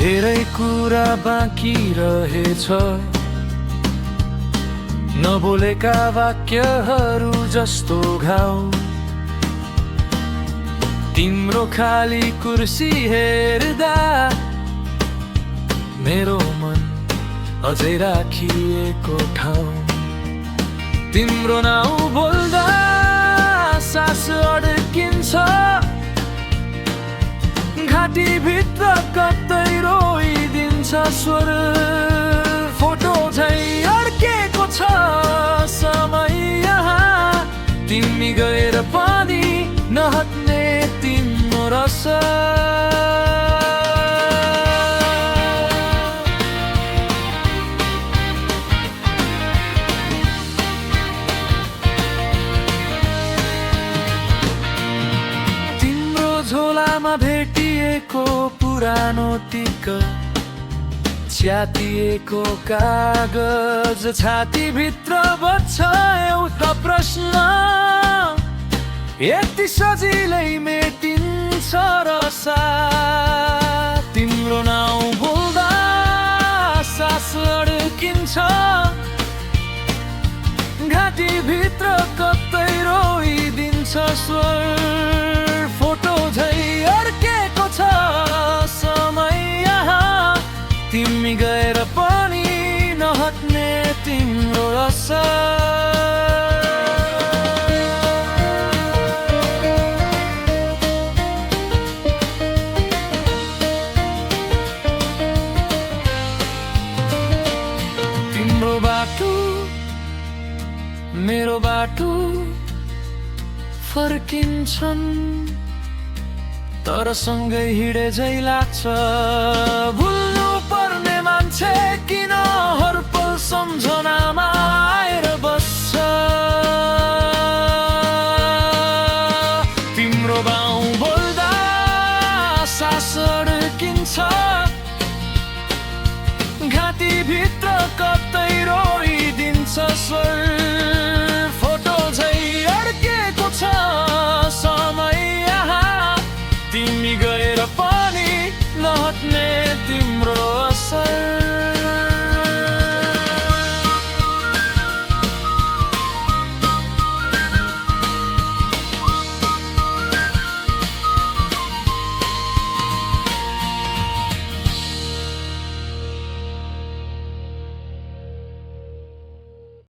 धेरै कुरा बाँकी रहेछ, नबोलेका वाक्यहरू जस्तो घाउ। तिम्रो खाली कुर्सी हेर्दा मेरो मन अझै राखिएको ठाउँ। तिम्रो नाउँ बोल्दा सास अड्किन्छ, घाँटीभित्र कतै रोइदिन्छ स्वर। फोटो झै अड्केको छ समय यहाँ, तिमी गएर पनि नहट्ने तिम्रो रस। तिम्रो झोलामा भेटिएको पुरानो टिका, च्यातिएको कागज, छातीभित्र बज्छ एउटा प्रश्न। यति सजिलै मेटिन्छ रसा, तिम्रो नाउँ बोल्दा सास अड्किन्छ, घाँटीभित्र कतै रोइदिन्छ स्वर। फोटो झै अड्केको छ समय यहाँ, तिमी गएर पनि नहट्ने तिम्रो असर। तिम्रो बाटो मेरो बाटो फर्किन्छन्, तर सँगै हिँडे झै लाग्छ। भुल्नु पर्ने मान्छे किन हर पल सम्झनामा आएर बस्छ। तिम्रो बाउ बोल्दा सास अड्किन्छ, घाँटीभित्र कतै रोइदिन्छ स्वर। फोटो झै अड्केको छ समय यहाँ, तिमी गएर पनि नहट्ने तिम्रो असर।